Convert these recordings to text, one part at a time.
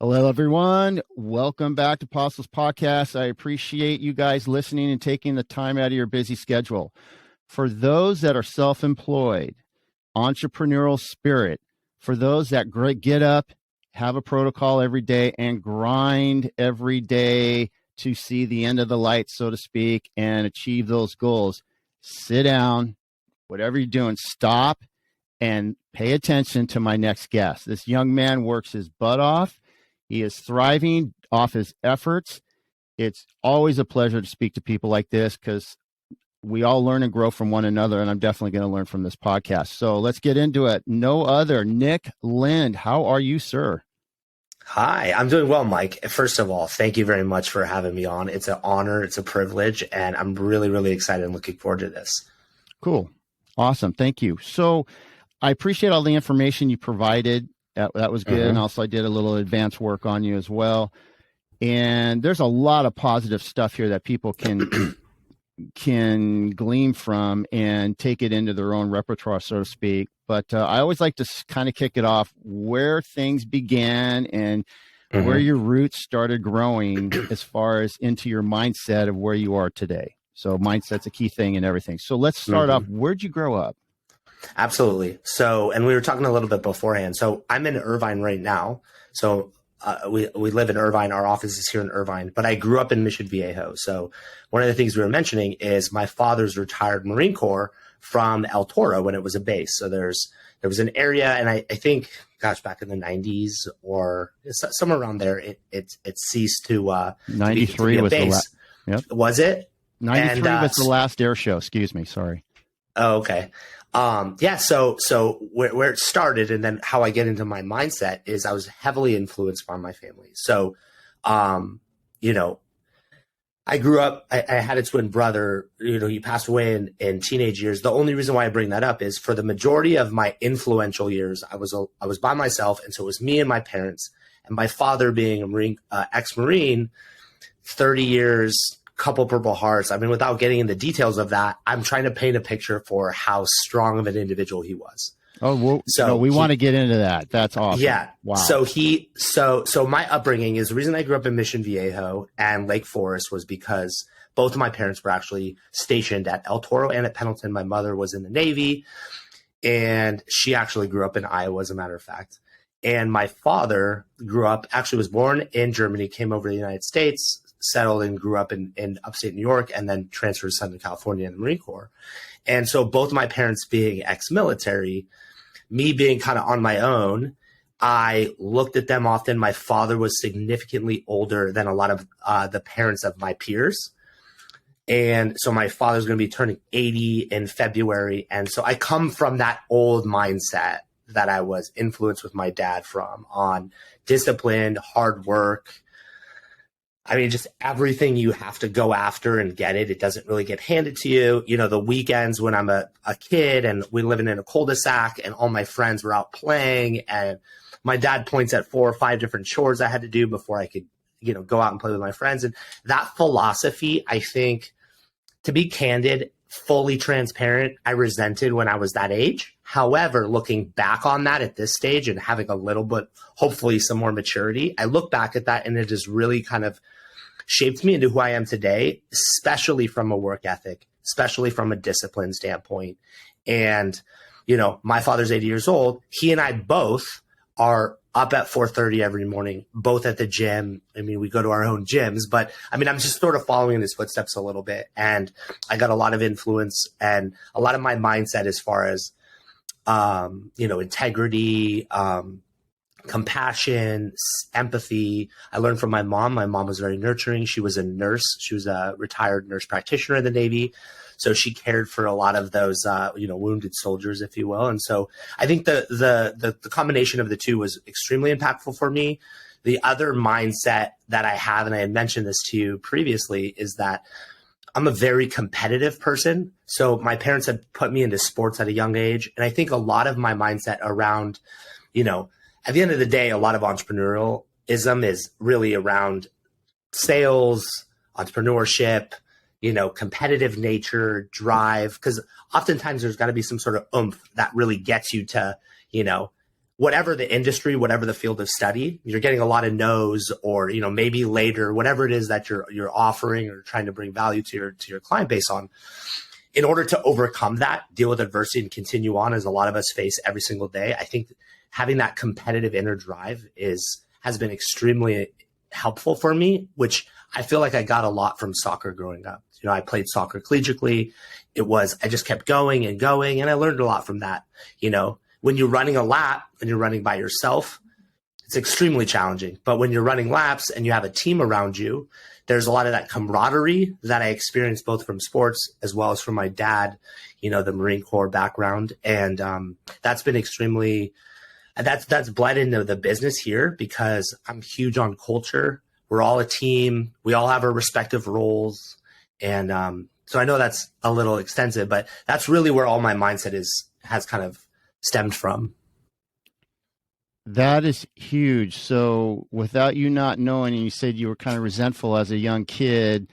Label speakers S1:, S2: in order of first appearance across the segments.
S1: Hello, everyone. Welcome back to Apostles Podcast. I appreciate you guys listening and taking the time out of your busy schedule. For those that are self-employed, entrepreneurial spirit, for those that get up, have a protocol every day, and grind every day to see the end of the light, so to speak, and achieve those goals, sit down, whatever you're doing, stop and pay attention to my next guest. This young man works his butt off. He is thriving off his efforts. It's always a pleasure to speak to people like this because we all learn and grow from one another, and I'm definitely going to learn from this podcast. So let's get into it. No other, Nick Lind. How are you, sir?
S2: Hi, I'm doing well, Mike. First of all, thank you very much for having me on. It's an honor. It's a privilege, and I'm really, really excited and looking forward to this.
S1: Cool. Awesome. Thank you. So I appreciate all the information you provided. That was good. And also I did a little advanced work on you as well. And there's a lot of positive stuff here that people can glean from and take it into their own repertoire, so to speak. But I always like to kind of kick it off where things began and where your roots started growing as far as into your mindset of where you are today. So mindset's a key thing in everything. So let's start off. Where'd you grow up?
S2: Absolutely. So, and we were talking a little bit beforehand. So I'm in Irvine right now. So we live in Irvine. Our office is here in Irvine, but I grew up in Mission Viejo. So one of the things we were mentioning is my father's retired Marine Corps from El Toro when it was a base. So there was an area, and I think, gosh, back in the 90s or somewhere around there, it ceased to
S1: 93
S2: to
S1: was
S2: base.
S1: the last. Yep.
S2: Was it?
S1: 93 was the last air show. Excuse me. Sorry.
S2: Oh, okay. Yeah. So where it started and then how I get into my mindset is I was heavily influenced by my family. So, I grew up, I had a twin brother, he passed away in teenage years. The only reason why I bring that up is for the majority of my influential years, I was by myself. And so it was me and my parents, and my father being a Marine, ex-Marine, 30 years, couple Purple Hearts. I mean, without getting into details of that, I'm trying to paint a picture for how strong of an individual he was.
S1: Oh, well, so we want to get into that. That's awesome.
S2: Yeah.
S1: Wow.
S2: So my upbringing is the reason I grew up in Mission Viejo and Lake Forest was because both of my parents were actually stationed at El Toro and at Pendleton. My mother was in the Navy, and she actually grew up in Iowa, as a matter of fact. And my father was born in Germany, came over to the United States, settled and grew up in upstate New York, and then transferred to Southern California in the Marine Corps. And so both of my parents being ex-military, me being kind of on my own, I looked at them often. My father was significantly older than a lot of the parents of my peers. And so my father's going to be turning 80 in February. And so I come from that old mindset that I was influenced with my dad from on disciplined, hard work. I mean, just everything you have to go after and get it. It doesn't really get handed to you. The weekends when I'm a kid and we living in a cul-de-sac and all my friends were out playing, and my dad points at 4 or 5 different chores I had to do before I could, go out and play with my friends. And that philosophy, I think, to be candid, fully transparent, I resented when I was that age. However, looking back on that at this stage and having a little bit, hopefully some more maturity, I look back at that and it has really kind of shaped me into who I am today, especially from a work ethic, especially from a discipline standpoint. And, my father's 80 years old. He and I both are up at 4:30 every morning, both at the gym. I mean, we go to our own gyms, but I mean, I'm just sort of following in his footsteps a little bit. And I got a lot of influence and a lot of my mindset as far as, integrity, compassion, empathy. I learned from my mom. My mom was very nurturing. She was a nurse. She was a retired nurse practitioner in the Navy. So she cared for a lot of those, wounded soldiers, if you will. And so I think the combination of the two was extremely impactful for me. The other mindset that I have, and I had mentioned this to you previously, is that I'm a very competitive person. So my parents had put me into sports at a young age. And I think a lot of my mindset around, at the end of the day, a lot of entrepreneurialism is really around sales, entrepreneurship, competitive nature, drive, because oftentimes there's got to be some sort of oomph that really gets you to, whatever the industry, whatever the field of study, you're getting a lot of no's, or, maybe later, whatever it is that you're offering or trying to bring value to your client base on. In order to overcome that, deal with adversity and continue on, as a lot of us face every single day, I think having that competitive inner drive has been extremely helpful for me, which I feel like I got a lot from soccer growing up. I played soccer collegiately. I just kept going and going, and I learned a lot from that. When you're running a lap and you're running by yourself, it's extremely challenging. But when you're running laps and you have a team around you, there's a lot of that camaraderie that I experienced both from sports as well as from my dad, the Marine Corps background. And that's been that's bled into the business here, because I'm huge on culture. We're all a team. We all have our respective roles. And so I know that's a little extensive, but that's really where all my mindset has kind of stemmed from.
S1: That is huge. So without you not knowing, and you said you were kind of resentful as a young kid,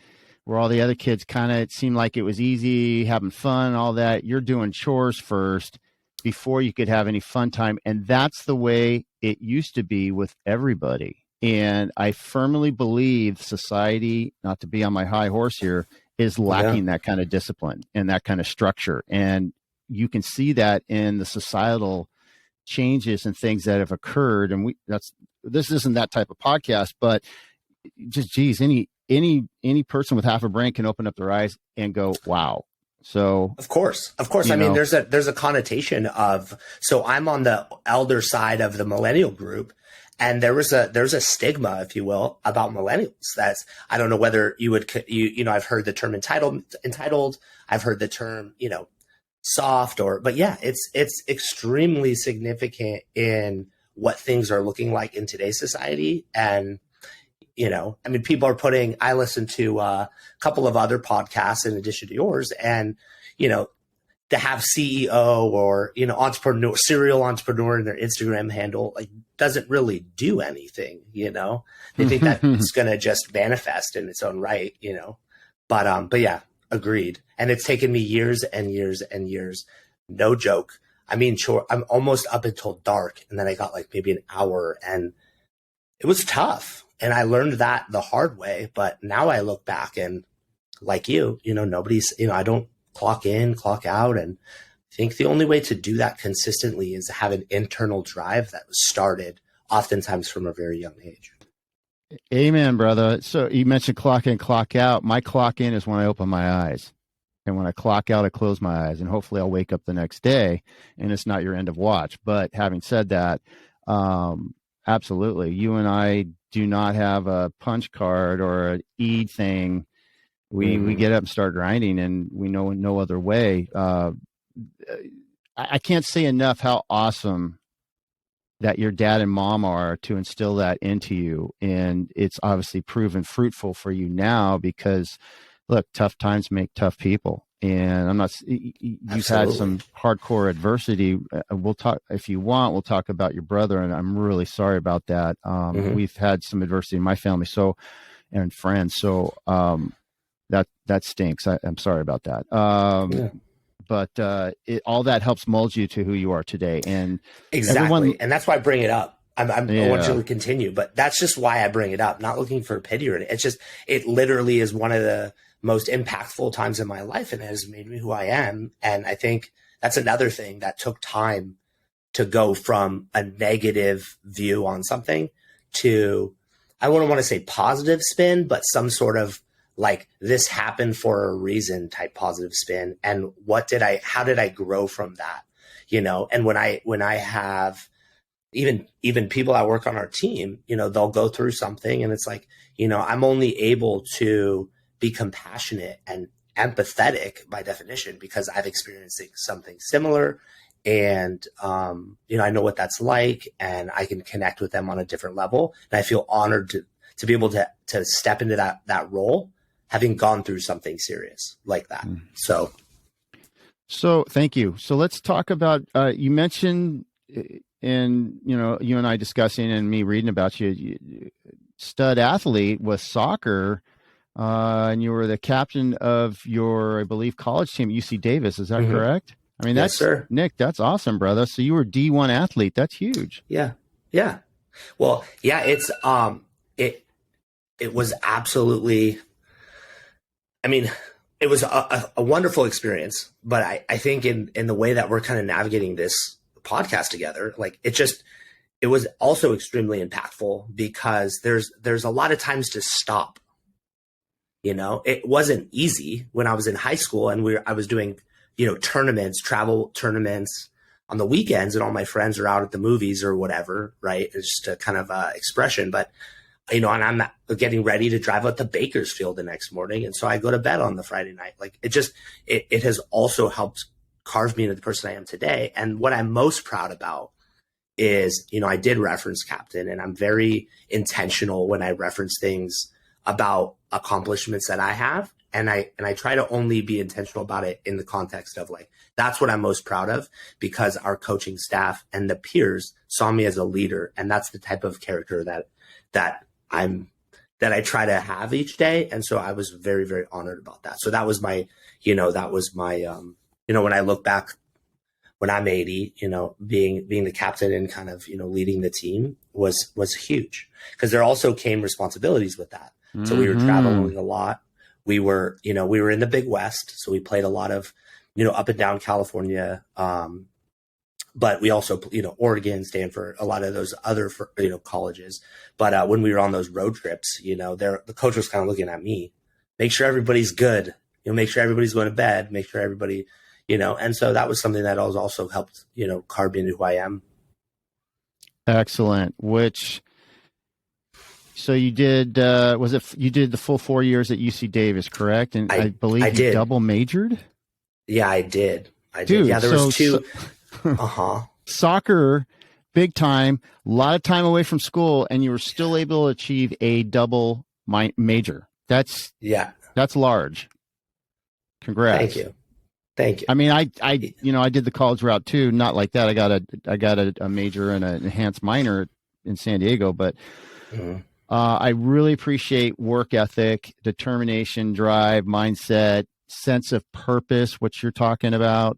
S1: where all the other kids kind of, it seemed like it was easy, having fun, all that. You're doing chores first before you could have any fun time. And that's the way it used to be with everybody. And I firmly believe society, not to be on my high horse here, is lacking that kind of discipline and that kind of structure. And you can see that in the societal changes and things that have occurred. And this isn't that type of podcast, but just, geez, any person with half a brain can open up their eyes and go, wow. So of course,
S2: I mean, there's a connotation of, so I'm on the elder side of the millennial group. And there's a stigma, if you will, about millennials. I don't know whether you would, I've heard the term entitled, I've heard the term, soft, but yeah, it's extremely significant in what things are looking like in today's society. And, I mean, I listen to a couple of other podcasts in addition to yours, and, to have CEO or, serial entrepreneur in their Instagram handle, like, doesn't really do anything, they think that it's going to just manifest in its own right, but yeah, agreed. And it's taken me years and years and years. No joke. I mean, sure, I'm almost up until dark, and then I got like maybe an hour, and it was tough. And I learned that the hard way, but now I look back and, like nobody's, I don't clock in, clock out. And I think the only way to do that consistently is to have an internal drive that was started oftentimes from a very young age.
S1: Amen, brother. So you mentioned clock in, clock out. My clock in is when I open my eyes. And when I clock out, I close my eyes, and hopefully I'll wake up the next day and it's not your end of watch. But having said that, absolutely. You and I do not have a punch card or an E thing. We get up and start grinding, and we know no other way. I can't say enough how awesome that your dad and mom are to instill that into you. And it's obviously proven fruitful for you now, because look, tough times make tough people. And you've had some hardcore adversity. We'll talk, if you want, we'll talk about your brother, and I'm really sorry about that. We've had some adversity in my family, and friends. So, that stinks. I'm sorry about that. But all that helps mold you to who you are today. And
S2: exactly. And that's why I bring it up. I want you to continue, but that's just why I bring it up. Not looking for pity or anything. It's just, it literally is one of the most impactful times in my life, and it has made me who I am. And I think that's another thing that took time to go from a negative view on something to, I wouldn't want to say positive spin, but some sort of like, this happened for a reason type positive spin. And how did I grow from that? And when I have even people that work on our team, they'll go through something, and it's like, I'm only able to be compassionate and empathetic by definition because I've experienced something similar. And, I know what that's like, and I can connect with them on a different level. And I feel honored to be able to step into that role, having gone through something serious like that. So
S1: thank you. So let's talk about, you mentioned in, you and I discussing and me reading about you stud athlete with soccer, and you were the captain of your, I believe, college team at UC Davis. Is that correct? I mean,
S2: Yes, sir.
S1: Nick, that's awesome, brother. So you were D1 athlete. That's huge.
S2: Yeah. Yeah. Well, yeah, it was absolutely, I mean, it was a wonderful experience, but I think in the way that we're kind of navigating this podcast together, like it was also extremely impactful because there's a lot of times to stop. It wasn't easy when I was in high school and I was doing, tournaments, travel tournaments on the weekends, and all my friends are out at the movies or whatever, right? It's just a kind of expression, but and I'm getting ready to drive out to Bakersfield the next morning. And so I go to bed on the Friday night. Like it has also helped carve me into the person I am today. And what I'm most proud about is, I did reference captain, and I'm very intentional when I reference things about accomplishments that I have. And I try to only be intentional about it in the context of like, that's what I'm most proud of, because our coaching staff and the peers saw me as a leader. And that's the type of character that I try to have each day. And so I was very, very honored about that. So that was my, when I look back, when I'm 80, being the captain and kind of, leading the team was huge, because there also came responsibilities with that. So we were traveling a lot. We were in the Big West. So we played a lot of, up and down California. But we also, Oregon, Stanford, a lot of those other, colleges. But when we were on those road trips, the coach was kind of looking at me, make sure everybody's good, make sure everybody's going to bed, make sure everybody, and so that was something that also helped, carve me into who I am.
S1: Excellent. So you did, you did the full 4 years at UC Davis, correct? And I believe you
S2: did.
S1: Double majored?
S2: Yeah, I did.
S1: Dude,
S2: yeah, there was two.
S1: Soccer, big time, a lot of time away from school, and you were still able to achieve a double major. That's large. Congrats.
S2: Thank you.
S1: I mean, I did the college route too. Not like that. I got a major and an enhanced minor in San Diego, but I really appreciate work ethic, determination, drive, mindset, sense of purpose, what you're talking about.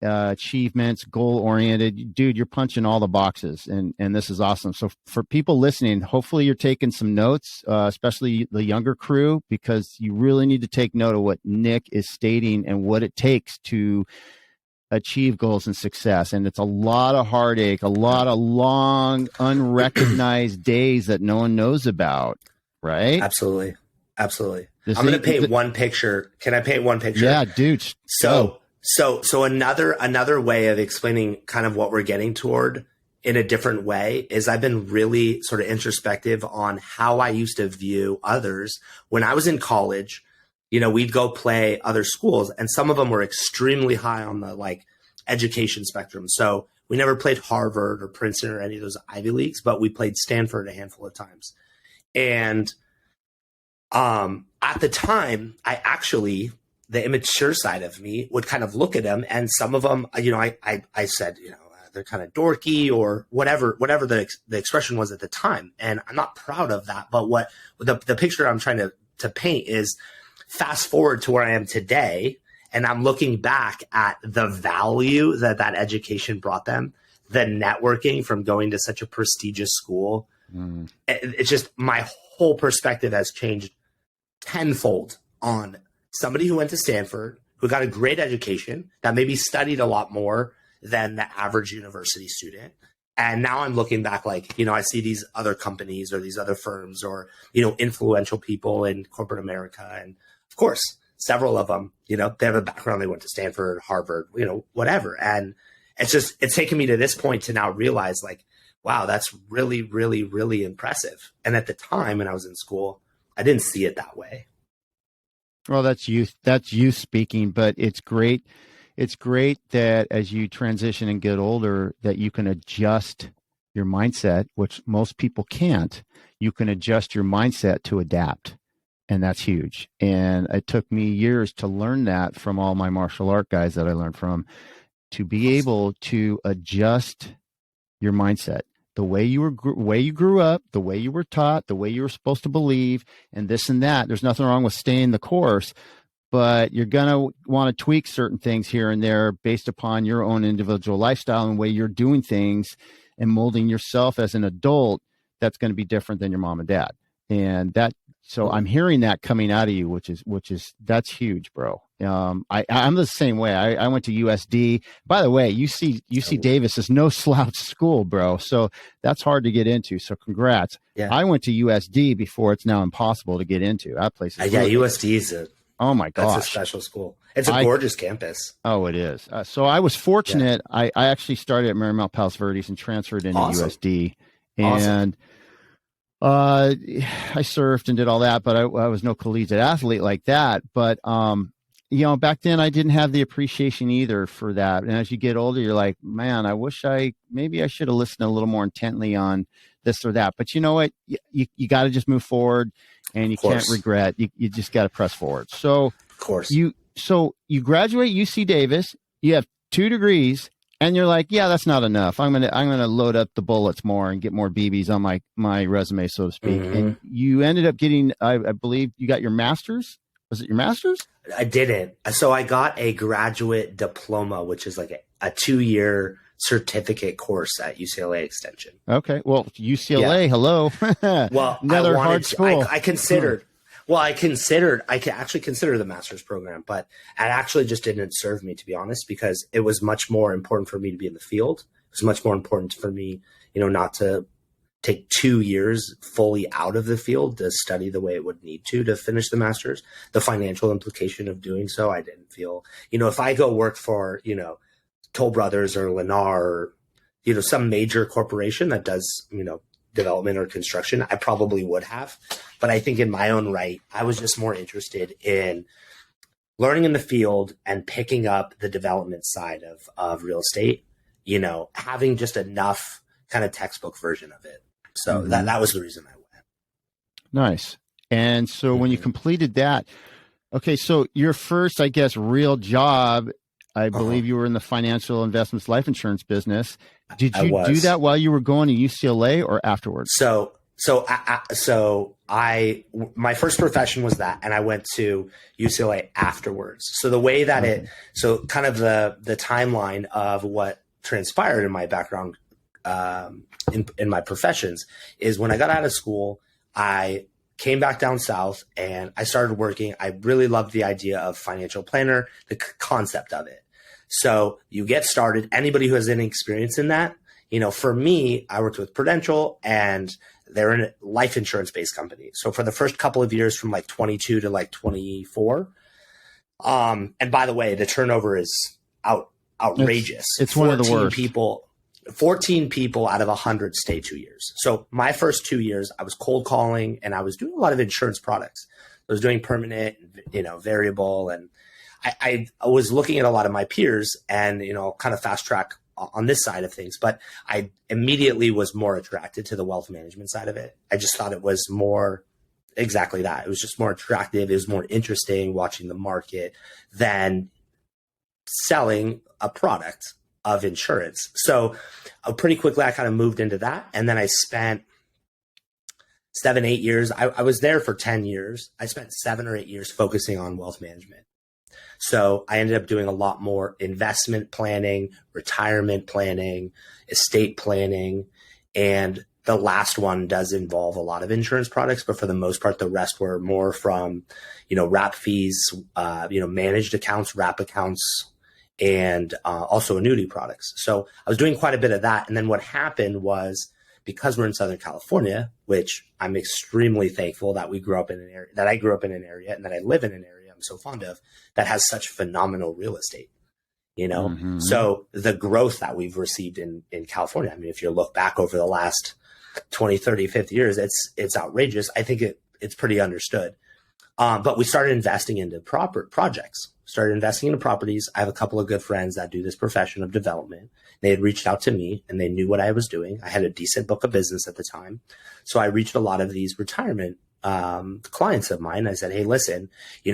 S1: Achievements, goal oriented. Dude, you're punching all the boxes, and this is awesome. So for people listening, hopefully you're taking some notes, especially the younger crew, because you really need to take note of what Nick is stating and what it takes to achieve goals and success. And it's a lot of heartache, a lot of long unrecognized days that no one knows about, right?
S2: Absolutely. I'm going to paint one picture. Can I paint one picture?
S1: Yeah, dude.
S2: So another way of explaining kind of what we're getting toward in a different way is I've been really sort of introspective on how I used to view others. When I was in college, we'd go play other schools, and some of them were extremely high on the like education spectrum. So we never played Harvard or Princeton or any of those Ivy Leagues, but we played Stanford a handful of times. And at the time, the immature side of me would kind of look at them, and some of them, I said, they're kind of dorky or whatever the expression was at the time. And I'm not proud of that. But what the picture I'm trying to paint is fast forward to where I am today. And I'm looking back at the value that education brought them, the networking from going to such a prestigious school. It's just my whole perspective has changed tenfold on somebody who went to Stanford, who got a great education, that maybe studied a lot more than the average university student. And now I'm looking back like, I see these other companies or these other firms or, influential people in corporate America. And of course, several of them, they have a background. They went to Stanford, Harvard, whatever. And it's taken me to this point to now realize like, wow, that's really, really, really impressive. And at the time when I was in school, I didn't see it that way.
S1: Well, that's youth speaking, but it's great. It's great that as you transition and get older, that you can adjust your mindset, which most people can't. You can adjust your mindset to adapt. And that's huge. And it took me years to learn that from all my martial art guys that I learned from, to be able to adjust your mindset. The way you grew up, the way you were taught, the way you were supposed to believe, and this and that. There's nothing wrong with staying the course, but you're going to want to tweak certain things here and there based upon your own individual lifestyle and the way you're doing things and molding yourself as an adult. That's going to be different than your mom and dad. And so I'm hearing that coming out of you, which is that's huge, bro. I'm the same way. I went to USD. By the way, UC Davis is no slouch school, bro. So that's hard to get into. So congrats.
S2: Yeah.
S1: I went to USD before it's now impossible to get into. That place is
S2: USD is
S1: oh my gosh,
S2: that's a special school. It's a gorgeous campus.
S1: Oh, it is. So I was fortunate. Yeah. I actually started at Marymount Palos Verdes and transferred into USD. And I surfed and did all that, but I was no collegiate athlete like that. But, back then I didn't have the appreciation either for that. And as you get older, you're like, man, I wish maybe I should have listened a little more intently on this or that. But you know what? You got to just move forward, and you can't regret. You just got to press forward. So,
S2: of course,
S1: you graduate UC Davis, you have 2 degrees. And you're like, yeah, that's not enough. I'm gonna load up the bullets more and get more BBs on my resume, so to speak. Mm-hmm. And you ended up getting, I believe, you got your master's. Was it your master's?
S2: I didn't. So I got a graduate diploma, which is like a 2-year certificate course at UCLA Extension.
S1: Okay, well, UCLA, hello.
S2: Well,
S1: another hard school.
S2: I considered. Well, I could actually consider the master's program, but it actually just didn't serve me, to be honest, because it was much more important for me to be in the field. It was much more important for me, not to take 2 years fully out of the field to study the way it would need to finish the master's. The financial implication of doing so, I didn't feel, if I go work for, Toll Brothers or Lennar or, some major corporation that does, development or construction, I probably would have. But I think in my own right, I was just more interested in learning in the field and picking up the development side of real estate, having just enough kind of textbook version of it. So that was the reason I went.
S1: Nice. And so when you completed that, okay, so your first, I guess, real job, I believe you were in the financial investments life insurance business. Did you do that while you were going to UCLA or afterwards?
S2: My first profession was that, and I went to UCLA afterwards. So the way that kind of the timeline of what transpired in my background, in my professions is when I got out of school, I came back down south and I started working. I really loved the idea of financial planner, the concept of it. So you get started. Anybody who has any experience in that, for me, I worked with Prudential and they're a life insurance based company. So for the first couple of years from like 22 to like 24. And by the way, the turnover is outrageous.
S1: It's one of the worst.
S2: 14 people out of 100 stay 2 years. So my first 2 years, I was cold calling and I was doing a lot of insurance products. I was doing permanent, variable. And I was looking at a lot of my peers and, kind of fast track on this side of things, but I immediately was more attracted to the wealth management side of it. I just thought it was more exactly that. It was just more attractive. It was more interesting watching the market than selling a product of insurance. So pretty quickly, I kind of moved into that. And then I spent 7-8 years. I was there for 10 years. I spent 7 or 8 years focusing on wealth management. So I ended up doing a lot more investment planning, retirement planning, estate planning. And the last one does involve a lot of insurance products, but for the most part, the rest were more from, wrap fees, managed accounts, wrap accounts, and also annuity products. So I was doing quite a bit of that. And then what happened was, because we're in Southern California, which I'm extremely thankful that I grew up in an area and that I live in an area I'm so fond of, that has such phenomenal real estate, So the growth that we've received in California, I mean, if you look back over the last 20, 30, 50 years, it's outrageous. I think it's pretty understood. But we started investing into projects, started investing into properties. I have a couple of good friends that do this profession of development. They had reached out to me and they knew what I was doing. I had a decent book of business at the time. So I reached a lot of these retirement clients of mine. I said, hey, listen,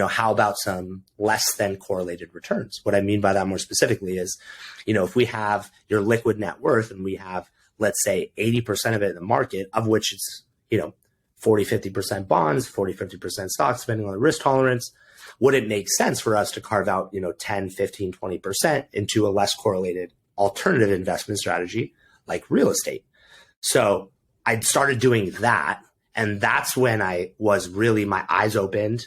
S2: how about some less than correlated returns? What I mean by that more specifically is, if we have your liquid net worth and we have, let's say 80% of it in the market, of which it's, 40, 50% bonds, 40, 50% stocks, depending on the risk tolerance. Would it make sense for us to carve out, 10, 15, 20% into a less correlated alternative investment strategy like real estate? So I started doing that. And that's when my eyes opened,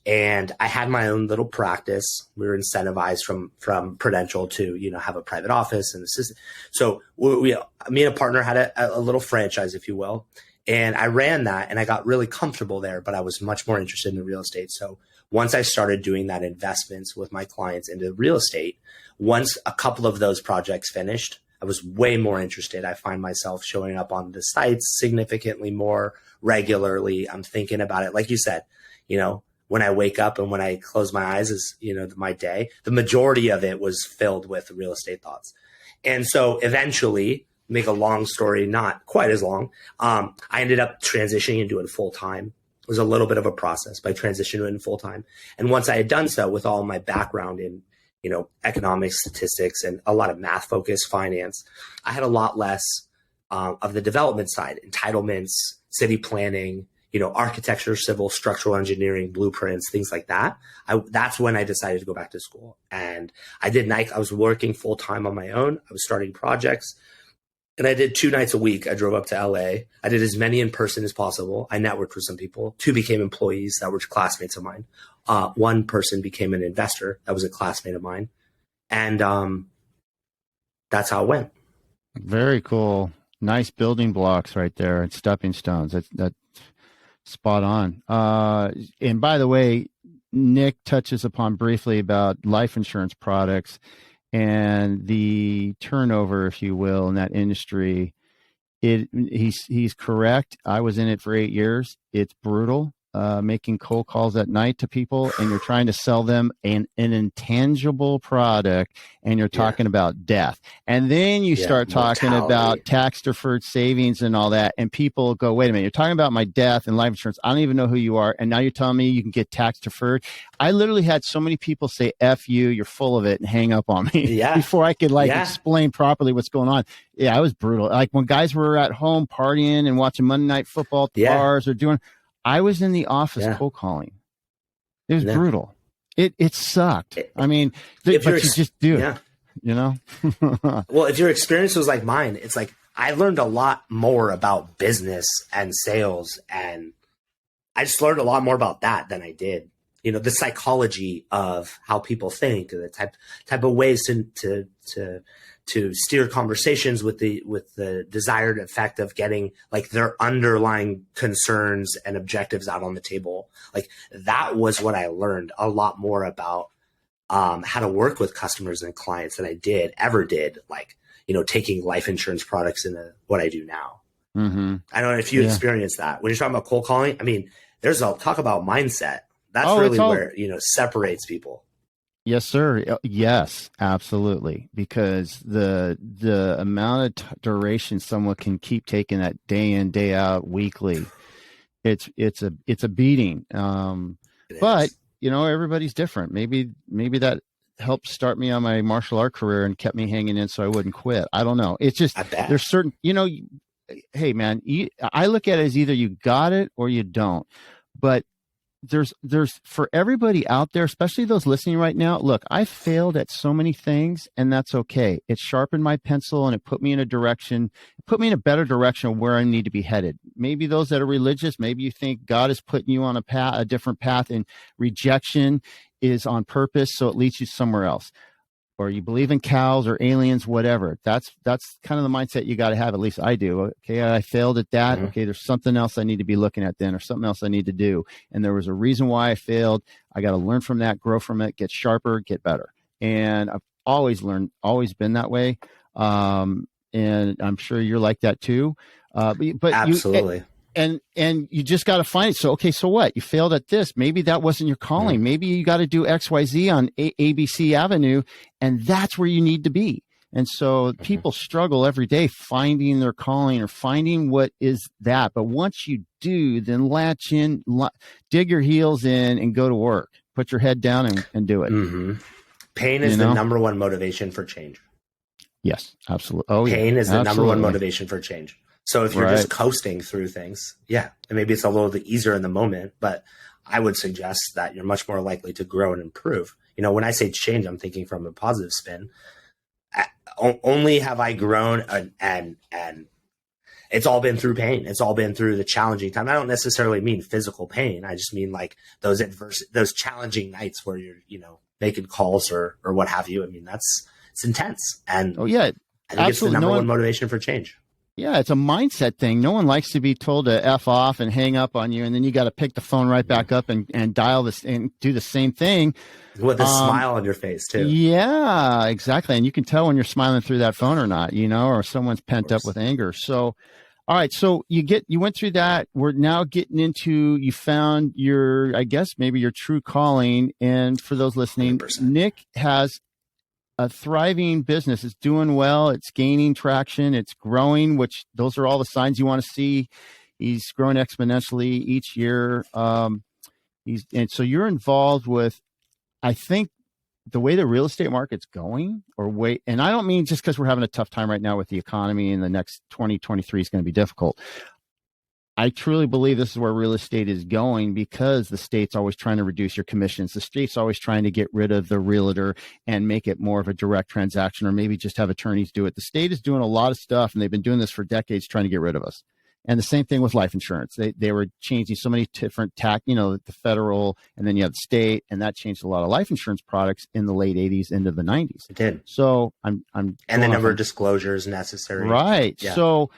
S2: and I had my own little practice. We were incentivized from Prudential to, have a private office and assistant. So me and a partner had a little franchise, if you will. And I ran that, and I got really comfortable there, but I was much more interested in real estate. So once I started doing that investments with my clients into real estate, once a couple of those projects finished, I was way more interested. I find myself showing up on the sites significantly more regularly. I'm thinking about it. Like you said, when I wake up and when I close my eyes is, my day, the majority of it was filled with real estate thoughts. And so eventually, make a long story not quite as long, I ended up transitioning into it full time. It was a little bit of a process, but I transitioned in full time. And once I had done so, with all my background in, economics, statistics, and a lot of math focused finance, I had a lot less of the development side, entitlements, city planning, architecture, civil, structural engineering, blueprints, things like that. That's when I decided to go back to school. And I was working full time on my own. I was starting projects. And I did 2 nights a week. I drove up to LA. I did as many in person as possible. I networked with some people. 2 became employees that were classmates of mine. 1 person became an investor that was a classmate of mine. And that's how it went.
S1: Very cool. Nice building blocks right there and stepping stones. That's spot on. And by the way, Nick touches upon briefly about life insurance products and the turnover, if you will, in that industry. He's correct. I was in it for 8 years. It's brutal. Making cold calls at night to people, and you're trying to sell them an intangible product, and you're talking about death. And then you start talking about tax deferred savings and all that, and people go, wait a minute, you're talking about my death and life insurance. I don't even know who you are. And now you're telling me you can get tax deferred. I literally had so many people say, F you, you're full of it, and hang up on me before I could explain properly what's going on. Yeah, I was brutal. Like when guys were at home partying and watching Monday Night Football at the bars or doing, I was in the office cold calling. It was brutal. It sucked. I mean, but you just do it,
S2: Well, if your experience was like mine, it's like I learned a lot more about business and sales, and I just learned a lot more about that than I did, the psychology of how people think, the type of ways to steer conversations with the desired effect of getting like their underlying concerns and objectives out on the table. Like that was what I learned a lot more about how to work with customers and clients than I ever did. Like, taking life insurance products into what I do now. Mm-hmm. I don't know if you experience that when you're talking about cold calling. I mean, there's talk about mindset. That's really where, separates people.
S1: Yes, sir. Yes, absolutely. Because the amount of duration someone can keep taking that day in, day out, weekly, it's a beating. But everybody's different. Maybe that helped start me on my martial art career and kept me hanging in so I wouldn't quit. I don't know. It's just there's certain, hey man, I look at it as either you got it or you don't. But there's for everybody out there, especially those listening right now, look, I failed at so many things, and that's okay. It sharpened my pencil and it put me in a better direction of where I need to be headed. Maybe those that are religious, maybe you think God is putting you on a different path, and rejection is on purpose, so it leads you somewhere else. Or you believe in cows or aliens, whatever. That's kind of the mindset you got to have. At least I do. Okay, I failed at that. Mm-hmm. Okay, there's something else I need to be looking at then, or something else I need to do. And there was a reason why I failed. I got to learn from that, grow from it, get sharper, get better. And I've always been that way. And I'm sure you're like that too. But
S2: absolutely.
S1: And you just got to find it. So, okay, so what? You failed at this. Maybe that wasn't your calling. Mm-hmm. Maybe you got to do XYZ on ABC Avenue, and that's where you need to be. And so people struggle every day finding their calling or finding what is that. But once you do, then latch in, dig your heels in and go to work. Put your head down and do it.
S2: Mm-hmm. Pain is the number one motivation for change.
S1: Yes, absolutely. Oh,
S2: Pain is the number one motivation for change. So if you're just coasting through things, and maybe it's a little bit easier in the moment, but I would suggest that you're much more likely to grow and improve. When I say change, I'm thinking from a positive spin. Only have I grown and it's all been through pain. It's all been through the challenging time. I don't necessarily mean physical pain. I just mean like those challenging nights where you're, making calls or what have you. I mean, it's intense. And I think it's the number one motivation for change.
S1: Yeah, it's a mindset thing. No one likes to be told to F off and hang up on you, and then you got to pick the phone right back up and dial this and do the same thing.
S2: With a smile on your face, too.
S1: Yeah, exactly. And you can tell when you're smiling through that phone or not, or someone's pent up with anger. So, all right. So you went through that. We're now getting into, you found maybe your true calling. And for those listening, 100%. Nick has a thriving business. It's doing well. It's gaining traction. It's growing, which those are all the signs you want to see. He's growing exponentially each year. And so you're involved with, I think, the way the real estate market's going, and I don't mean just because we're having a tough time right now with the economy and the next 2023 is going to be difficult. I truly believe this is where real estate is going because the state's always trying to reduce your commissions. The state's always trying to get rid of the realtor and make it more of a direct transaction, or maybe just have attorneys do it. The state is doing a lot of stuff, and they've been doing this for decades, trying to get rid of us. And the same thing with life insurance. They were changing so many different the federal, and then you have the state, and that changed a lot of life insurance products in the late 80s into the 90s.
S2: It did.
S1: So
S2: and the number of disclosures necessary.
S1: Right. Yeah. So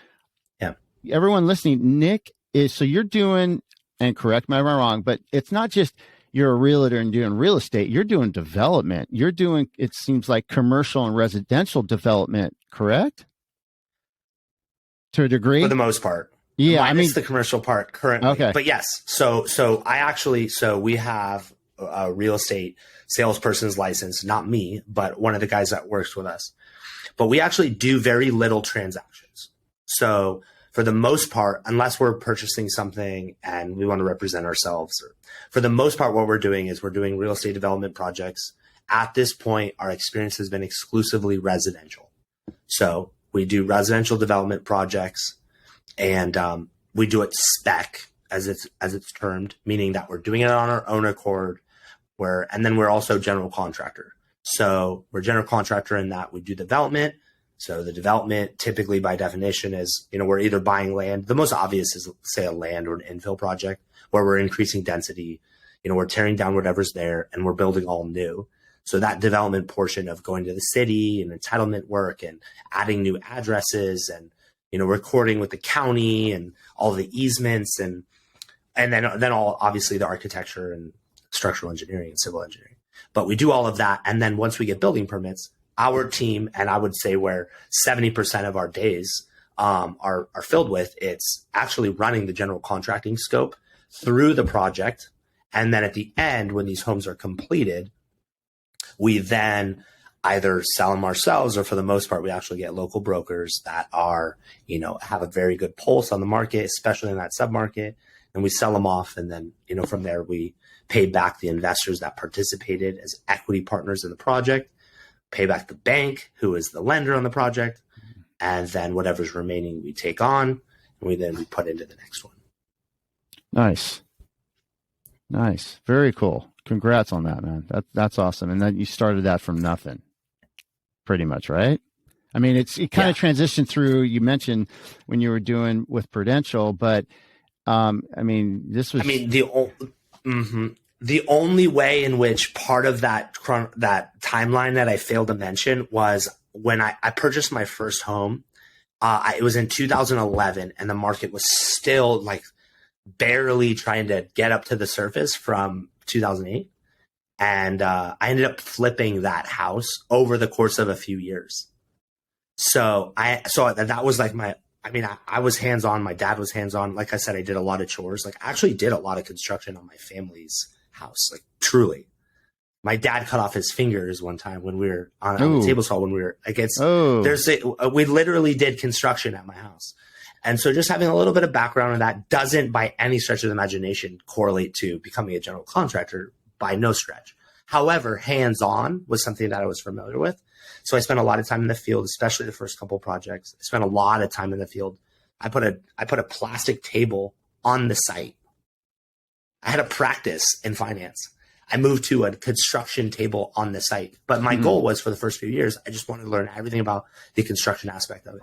S1: everyone listening, Nick so you're doing, and correct me if I'm wrong, but it's not just you're a realtor and doing real estate. You're doing development. You're doing, it seems like, commercial and residential development, correct? To a degree?
S2: For the most part.
S1: Yeah.
S2: Minus the commercial part currently.
S1: Okay.
S2: But yes. So we have a real estate salesperson's license, not me, but one of the guys that works with us. But we actually do very little transactions. So for the most part, unless we're purchasing something and we want to represent ourselves, for the most part, what we're doing is we're doing real estate development projects. At this point, our experience has been exclusively residential. So we do residential development projects, and we do it spec, as it's termed, meaning that we're doing it on our own accord. And then we're also general contractor. So we're general contractor in that we do development. So the development typically by definition is, we're either buying land. The most obvious is, say, a land or an infill project where we're increasing density. We're tearing down whatever's there and we're building all new. So that development portion of going to the city and entitlement work and adding new addresses and, recording with the county and all the easements and then all obviously the architecture and structural engineering and civil engineering. But we do all of that. And then once we get building permits, our team, and I would say where 70% of our days are filled with, it's actually running the general contracting scope through the project. And then at the end, when these homes are completed, we then either sell them ourselves, or for the most part, we actually get local brokers that are, have a very good pulse on the market, especially in that submarket. And we sell them off. And then, from there, we pay back the investors that participated as equity partners in the project, pay back the bank, who is the lender on the project. And then whatever's remaining, we take on, and we put into the next one.
S1: Nice. Very cool. Congrats on that, man. That's awesome. And then you started that from nothing, pretty much, right? I mean, it kind of transitioned through, you mentioned when you were doing with Prudential, but this was,
S2: the only way in which part of that timeline that I failed to mention was when I purchased my first home. It was in 2011, and the market was still like barely trying to get up to the surface from 2008. And I ended up flipping that house over the course of a few years. So that was like I was hands-on. My dad was hands-on. Like I said, I did a lot of chores. Like I actually did a lot of construction on my family's house. Like truly, my dad cut off his fingers one time when we were on the table saw when we were like we literally did construction at my house. And so just having a little bit of background on that doesn't by any stretch of the imagination correlate to becoming a general contractor, by no stretch. However, hands-on was something that I was familiar with. So I spent a lot of time in the field, especially the first couple of projects. I spent a lot of time in the field I put a plastic table on the site. I had a practice in finance. I moved to a construction table on the site. But my goal was, for the first few years, I just wanted to learn everything about the construction aspect of it.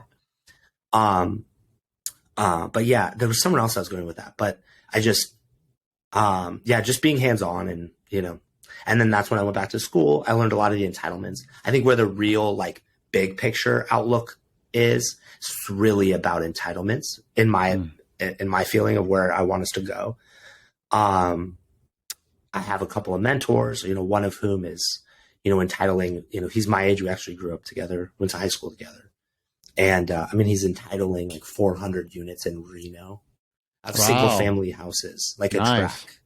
S2: But yeah, there was someone else I was going with that. But I just, just being hands-on and, and then that's when I went back to school. I learned a lot of the entitlements. I think where the real like big picture outlook is, it's really about entitlements in my feeling of where I want us to go. I have a couple of mentors, one of whom is, entitling, he's my age. We actually grew up together, went to high school together. And, he's entitling like 400 units in Reno of single family houses, like a tract.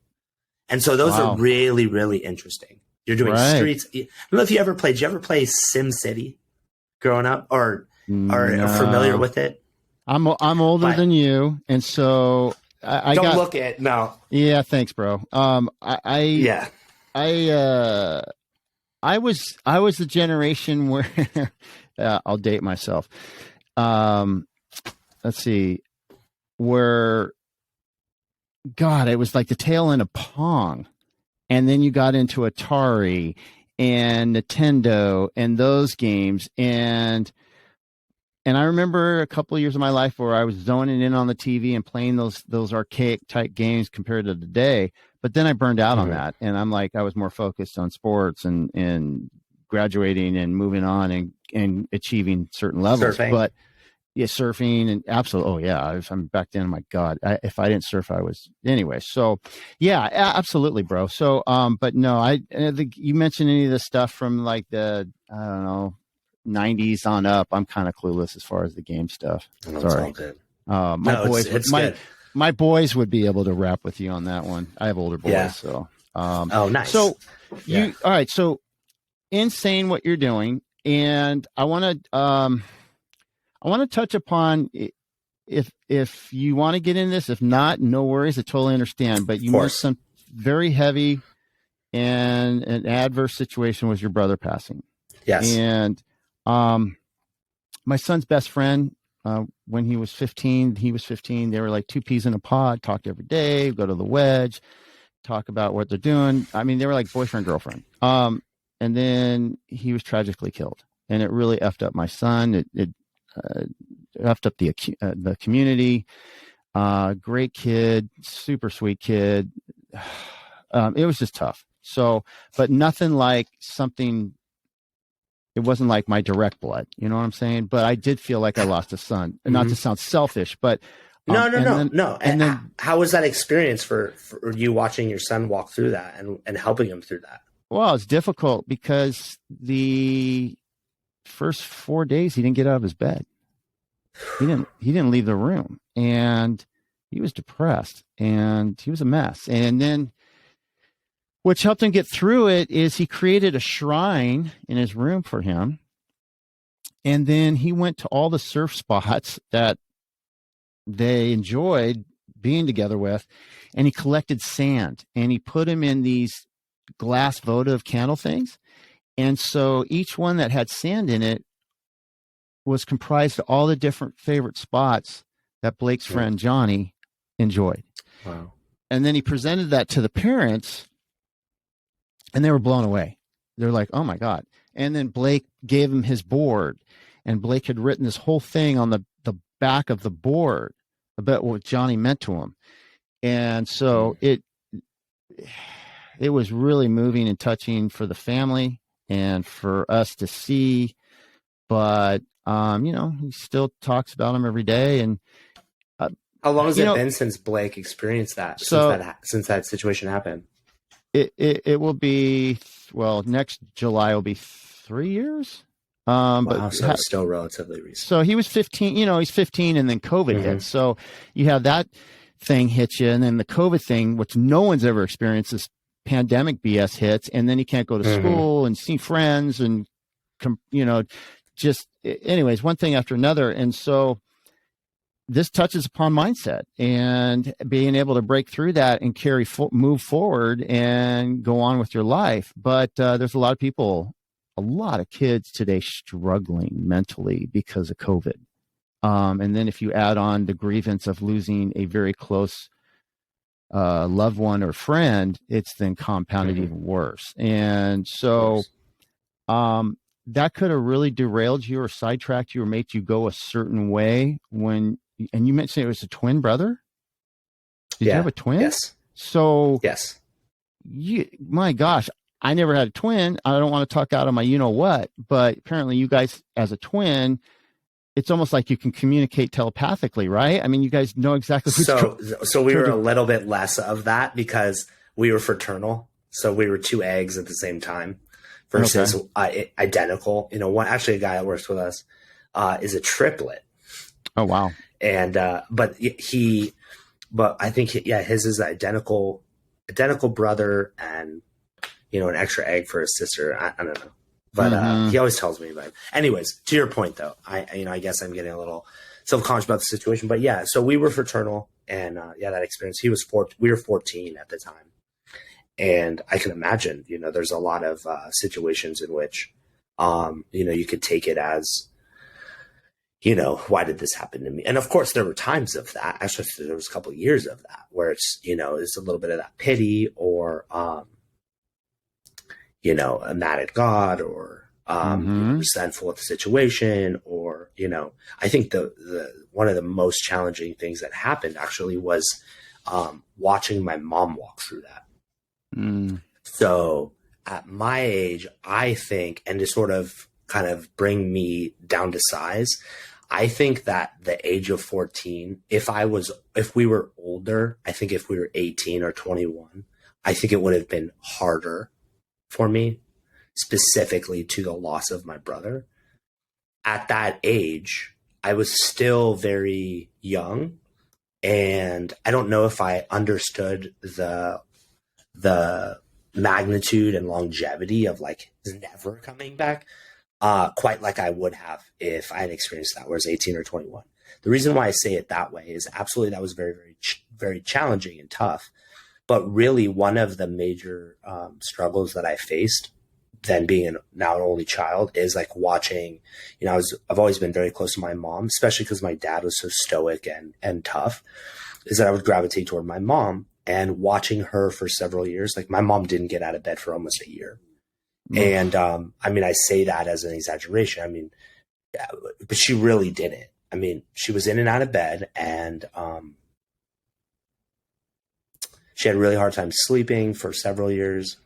S2: And so those are really, really interesting. You're doing streets. I don't know if you ever played. Did you ever play Sim City growing up or are familiar with it?
S1: I'm older than you. And so I Yeah, thanks, bro. I was the generation where I'll date myself. Let's see, where it was like the tail end of Pong, and then you got into Atari and Nintendo and those games, and I remember a couple of years of my life where I was zoning in on the TV and playing those archaic type games compared to today. But then I burned out on that, and I'm like, I was more focused on sports and graduating and moving on and achieving certain levels.
S2: Surfing.
S1: But yeah, surfing and absolutely. Oh yeah, I'm back then. My God, if I didn't surf, I was anyway. So yeah, absolutely, bro. So but no, I think you mentioned any of the stuff from like the, I don't know, 90s on up. I'm kind of clueless as far as the game stuff. Sorry. My boys would be able to rap with you on that one. I have older boys, so
S2: nice.
S1: So all right, so insane what you're doing, and I want to touch upon, if you want to get in this. If not, no worries, I totally understand. But you missed some very heavy and an adverse situation was your brother passing.
S2: Yes.
S1: And my son's best friend, when he was 15, they were like two peas in a pod, talked every day, go to the wedge, talk about what they're doing. I mean, they were like boyfriend, girlfriend. And then he was tragically killed, and it really effed up my son. It effed up the community. Great kid, super sweet kid. It was just tough. So, but nothing like something. It wasn't like my direct blood, you know what I'm saying? But I did feel like I lost a son, and not to sound selfish, but
S2: no. And then, how was that experience for you watching your son walk through that and helping him through that?
S1: Well, it's difficult because the first 4 days he didn't get out of his bed. He didn't leave the room, and he was depressed, and he was a mess. And then which helped him get through it is he created a shrine in his room for him. And then he went to all the surf spots that they enjoyed being together with, and he collected sand, and he put them in these glass votive candle things. And so each one that had sand in it was comprised of all the different favorite spots that Blake's friend Johnny enjoyed.
S2: Wow.
S1: And then he presented that to the parents, and they were blown away. They're like, oh my God. And then Blake gave him his board, and Blake had written this whole thing on the back of the board about what Johnny meant to him. And so it was really moving and touching for the family and for us to see. But, he still talks about him every day. And
S2: how long has it been since Blake experienced that? Since that situation happened?
S1: It will be, next July will be 3 years.
S2: But so it's still relatively recent.
S1: So he was 15, he's 15, and then COVID hit. So you have that thing hit you, and then the COVID thing, which no one's ever experienced, this pandemic BS hits, and then he can't go to school and see friends and, just anyways, one thing after another. And so this touches upon mindset and being able to break through that and move forward and go on with your life. But there's a lot of kids today struggling mentally because of COVID. And then if you add on the grievance of losing a very close loved one or friend, it's then compounded even worse. And so that could have really derailed you or sidetracked you or made you go a certain way and you mentioned it was a twin brother. Did you have a twin?
S2: Yes.
S1: So
S2: yes.
S1: My gosh, I never had a twin. I don't want to talk out of my what, but apparently you guys as a twin, it's almost like you can communicate telepathically, right? I mean, you guys know exactly who's
S2: So we were a little bit less of that because we were fraternal. So we were two eggs at the same time versus identical. One, actually a guy that works with us is a triplet.
S1: Oh, wow.
S2: And, but I think, his is identical brother and, an extra egg for his sister. I don't know. But he always tells me about it. Anyways, to your point, though, I guess I'm getting a little self-conscious about the situation. But yeah, so we were fraternal, and that experience. We were 14 at the time, and I can imagine, there's a lot of situations in which, you could take it as, why did this happen to me? And of course, there were times of that. Actually, there was a couple of years of that where it's a little bit of that pity or. Mad at God or resentful at the situation or, I think the one of the most challenging things that happened actually was watching my mom walk through that. So at my age, I think, and to sort of kind of bring me down to size, I think that the age of 14, if we were older, I think if we were 18 or 21, I think it would have been harder for me, specifically to the loss of my brother. At that age, I was still very young, and I don't know if I understood the magnitude and longevity of like never coming back quite like I would have if I had experienced that, whereas 18 or 21. The reason why I say it that way is absolutely that was very, very, very challenging and tough. But really, one of the major struggles that I faced, then being now an only child, is like watching. I've always been very close to my mom, especially because my dad was so stoic and tough. Is that I would gravitate toward my mom and watching her for several years. Like my mom didn't get out of bed for almost a year, and I say that as an exaggeration. But she really didn't. She was in and out of bed, and she had a really hard time sleeping for several years.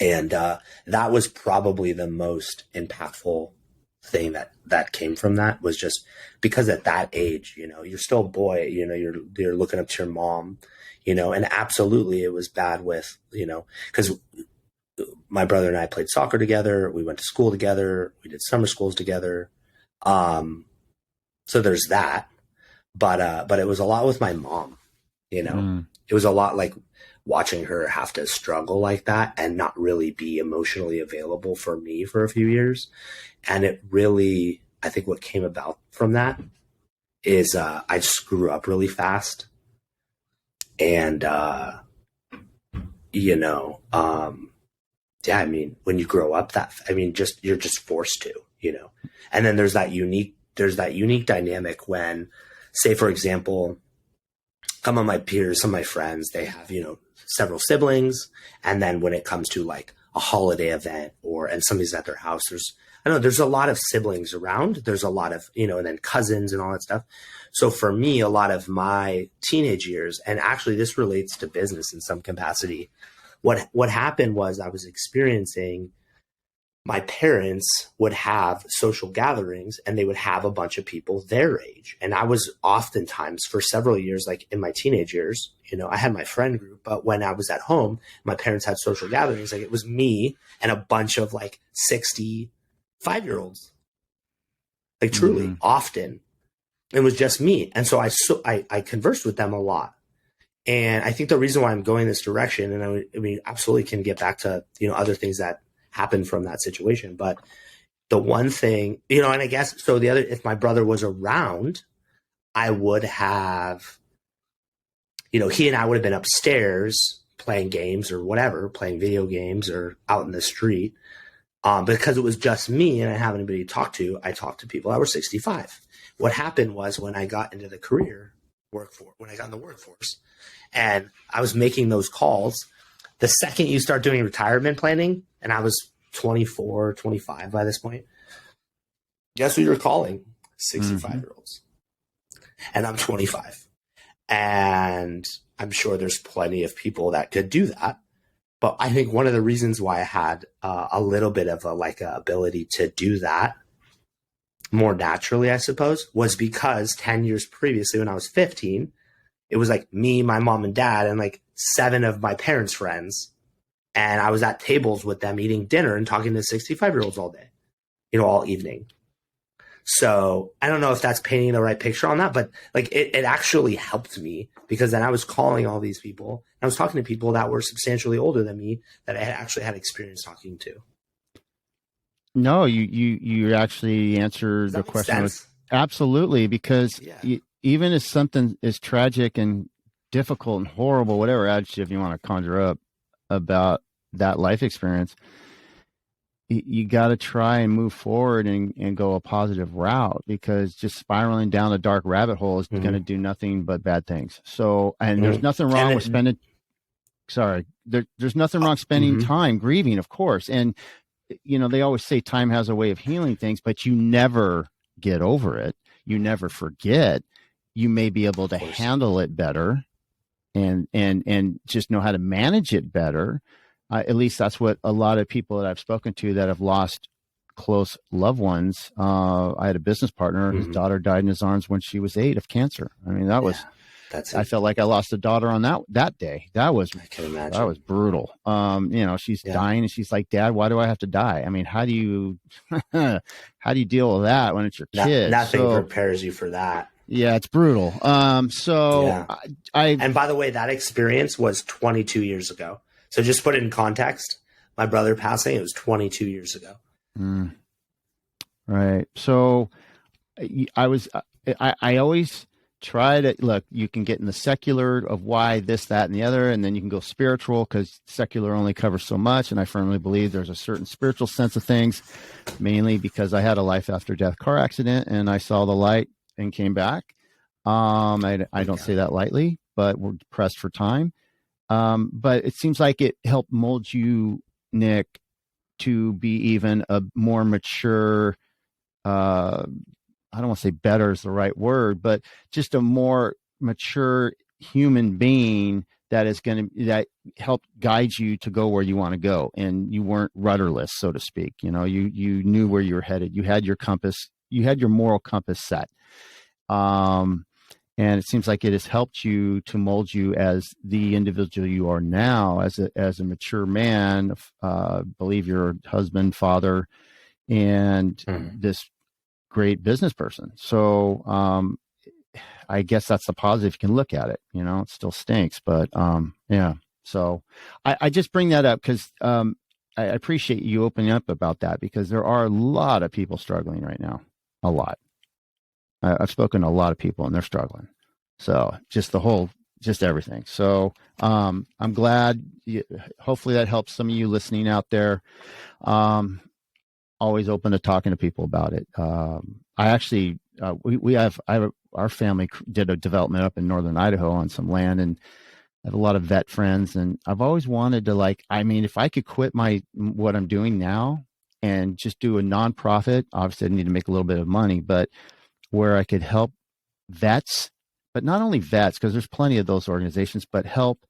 S2: And that was probably the most impactful thing that came from that, was just because at that age, you're still a boy, you're looking up to your mom, and absolutely it was bad with, because my brother and I played soccer together. We went to school together. We did summer schools together. So there's that, but it was a lot with my mom, It was a lot like watching her have to struggle like that and not really be emotionally available for me for a few years. And it really, I think what came about from that is I just grew up really fast. And, when you grow up you're just forced to, and then there's that unique dynamic when, say, for example, some of my peers, some of my friends, they have, several siblings. And then when it comes to like a holiday event and somebody's at their house, there's a lot of siblings around. There's a lot of, and then cousins and all that stuff. So for me, a lot of my teenage years, and actually this relates to business in some capacity, what happened was I was experiencing my parents would have social gatherings and they would have a bunch of people their age. And I was oftentimes for several years, like in my teenage years, I had my friend group, but when I was at home, my parents had social gatherings. Like it was me and a bunch of like 65-year-olds, like truly often it was just me. And so I conversed with them a lot. And I think the reason why I'm going this direction, and we absolutely can get back to, other things that happened from that situation. But the one thing, and I guess, so the other, if my brother was around, I would have, he and I would have been upstairs playing games or whatever, playing video games or out in the street. Because it was just me and I didn't have anybody to talk to, I talked to people that were 65. what happened was when I got into the when I got in the workforce and I was making those calls, the second you start doing retirement planning, and I was 24, 25 by this point, guess who you're calling? 65-year-olds. And I'm 25. And I'm sure there's plenty of people that could do that. But I think one of the reasons why I had a little bit of a ability to do that more naturally, I suppose, was because 10 years previously when I was 15, it was like me, my mom and dad, and like 7 of my parents' friends. And I was at tables with them eating dinner and talking to 65-year-olds all day, all evening. So I don't know if that's painting the right picture on that, but like it actually helped me because then I was calling all these people. I was talking to people that were substantially older than me that I actually had experience talking to.
S1: No, you actually answered the question. Absolutely, because even if something is tragic and difficult and horrible, whatever adjective you want to conjure up about that life experience, you got to try and move forward and go a positive route, because just spiraling down a dark rabbit hole is going to do nothing but bad things. So, and there's nothing wrong with spending, there's nothing wrong spending time grieving, of course. And, they always say time has a way of healing things, but you never get over it. You never forget. You may be able to handle it better and just know how to manage it better. At least that's what a lot of people that I've spoken to that have lost close loved ones. I had a business partner. His daughter died in his arms when she was 8 of cancer. I mean, I felt like I lost a daughter on that day. I can imagine. That was brutal. She's dying and she's like, "Dad, why do I have to die?" I mean, how do you deal with that when it's your kid?
S2: Nothing prepares you for that.
S1: Yeah, it's brutal. And
S2: by the way, that experience was 22 years ago. So just put it in context. My brother passing, it was 22 years ago.
S1: Right. So I always try to look, you can get in the secular of why this, that, and the other, and then you can go spiritual because secular only covers so much. And I firmly believe there's a certain spiritual sense of things, mainly because I had a life after death car accident and I saw the light and came back. I don't say that lightly, but we're pressed for time. But it seems like it helped mold you, Nick, to be even a more mature, I don't want to say better is the right word, but just a more mature human being that helped guide you to go where you want to go. And you weren't rudderless, so to speak. You knew where you were headed. You had your compass, you had your moral compass set. And it seems like it has helped you to mold you as the individual you are now, as a mature man, believe you're a husband, father, and this great business person. So I guess that's the positive you can look at it. It still stinks, but yeah. So I just bring that up because I appreciate you opening up about that, because there are a lot of people struggling right now. A lot. I've spoken to a lot of people and they're struggling. So just everything. So I'm glad. Hopefully that helps some of you listening out there. Always open to talking to people about it. I actually, our family did a development up in northern Idaho on some land, and I have a lot of vet friends, and I've always wanted to if I could quit what I'm doing now and just do a nonprofit, obviously I need to make a little bit of money, but where I could help vets, but not only vets, because there's plenty of those organizations, but help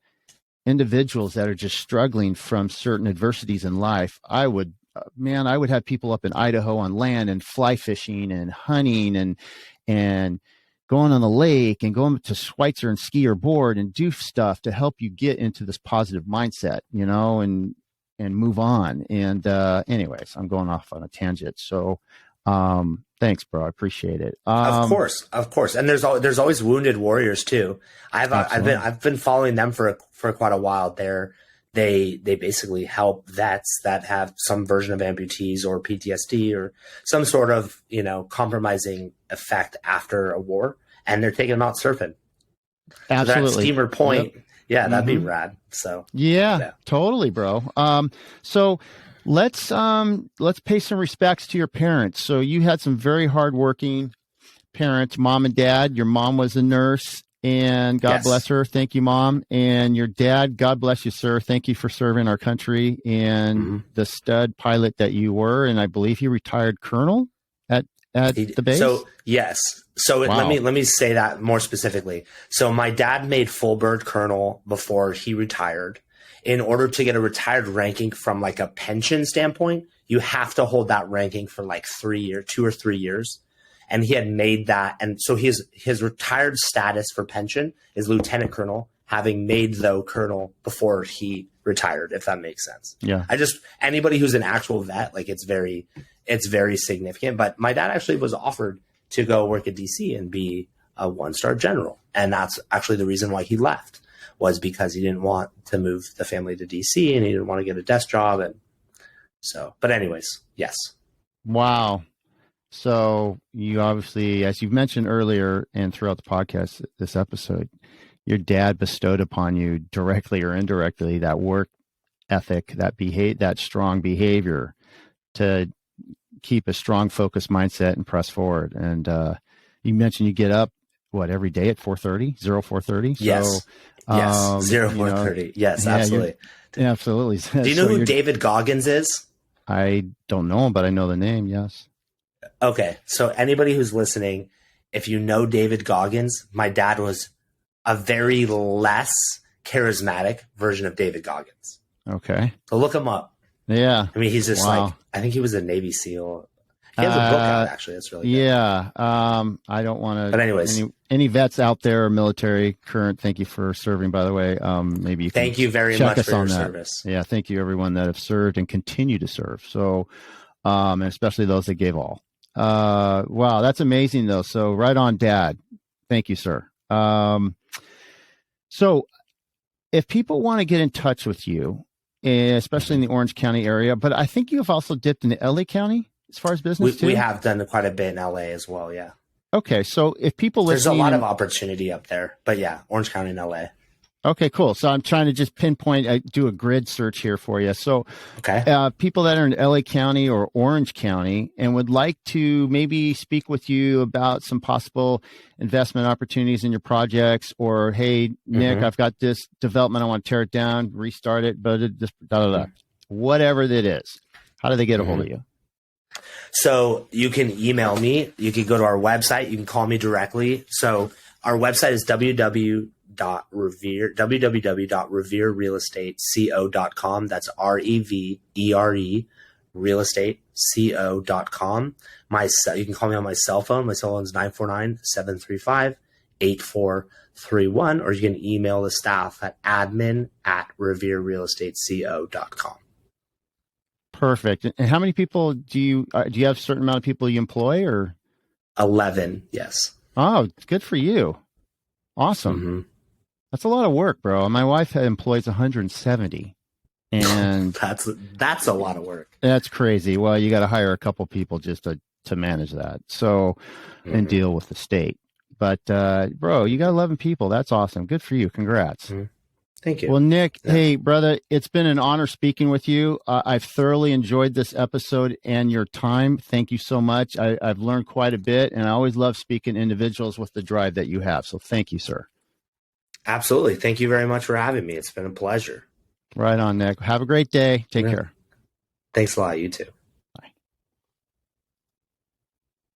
S1: individuals that are just struggling from certain adversities in life. I would have people up in Idaho on land and fly fishing and hunting and going on the lake and going to Schweitzer and ski or board and do stuff to help you get into this positive mindset, and move on. And anyways, I'm going off on a tangent. So thanks, bro. I appreciate it.
S2: Of course. And there's always wounded warriors too. I've been following them for quite a while. They basically help vets that have some version of amputees or PTSD or some sort of, compromising effect after a war, and they're taking them out surfing.
S1: Absolutely.
S2: So that Steamer Point. Yep. Yeah, that'd be rad. So
S1: yeah, totally, bro. So let's pay some respects to your parents. So you had some very hardworking parents, mom and dad. Your mom was a nurse, and God bless her. Thank you, Mom. And your dad, God bless you, sir. Thank you for serving our country and the stud pilot that you were. And I believe he retired colonel at the base.
S2: So yes. So let me say that more specifically. So my dad made full bird colonel before he retired. In order to get a retired ranking from like a pension standpoint, you have to hold that ranking for like 2 or 3 years. And he had made that. And so his retired status for pension is lieutenant colonel, having made though colonel before he retired, if that makes sense.
S1: Yeah.
S2: Anybody who's an actual vet, like it's very significant. But my dad actually was offered to go work at DC and be a 1-star general. And that's actually the reason why he left, was because he didn't want to move the family to DC and he didn't want to get a desk job. And so, but anyways, yes.
S1: Wow. So you obviously, as you've mentioned earlier and throughout the podcast, this episode, your dad bestowed upon you directly or indirectly that work ethic, that strong behavior to keep a strong focused mindset and press forward. And you mentioned you get up every day at 4:30, 4:30.
S2: Yes. Yes. 4:30. Yes, absolutely.
S1: Yeah, absolutely.
S2: Do you know who David Goggins is?
S1: I don't know him, but I know the name. Yes.
S2: Okay. So anybody who's listening, if you know David Goggins, my dad was a very less charismatic version of David Goggins.
S1: Okay.
S2: So look him up.
S1: Yeah.
S2: I mean, he's just like, I think he was a Navy SEAL. He has a book out, actually. That's really good.
S1: Yeah. I don't want to.
S2: But anyways.
S1: Any vets out there, military, current, thank you for serving, by the way. Maybe you can
S2: thank you very much for your service.
S1: Yeah. Thank you, everyone that have served and continue to serve. So, and especially those that gave all. Wow. That's amazing, though. So, right on, Dad. Thank you, sir. So, if people want to get in touch with you, especially in the Orange County area, but I think you have also dipped into LA County as far as business too?
S2: We have done quite a bit in LA as well, yeah.
S1: Okay, so if people listening...
S2: There's a lot of opportunity up there, but yeah, Orange County and LA.
S1: Okay, cool. So I'm trying to just pinpoint, do a grid search here for you. So people that are in LA County or Orange County and would like to maybe speak with you about some possible investment opportunities in your projects, or, hey, Nick, I've got this development, I want to tear it down, restart it, but whatever that is, how do they get a hold of you?
S2: So you can email me. You can go to our website. You can call me directly. So our website is www.revererealestateco.com. That's REVERE realestateco.com. You can call me on my cell phone. My cell phone is 949-735-8431, or you can email the staff at admin@revererealestateco.com.
S1: Perfect. And how many people do you have a certain amount of people you employ, or?
S2: 11. Yes.
S1: Oh, good for you. Awesome. That's a lot of work, bro. My wife employs 170, and
S2: that's a lot of work.
S1: That's crazy. Well, you got to hire a couple people just to manage that. So, and deal with the state. But, bro, you got 11 people. That's awesome. Good for you. Congrats.
S2: Thank you.
S1: Well, Nick, hey, brother, it's been an honor speaking with you. I've thoroughly enjoyed this episode and your time. Thank you so much. I've learned quite a bit, and I always love speaking to individuals with the drive that you have. So thank you, sir.
S2: Absolutely. Thank you very much for having me. It's been a pleasure.
S1: Right on, Nick. Have a great day. Take care.
S2: Thanks a lot. You too.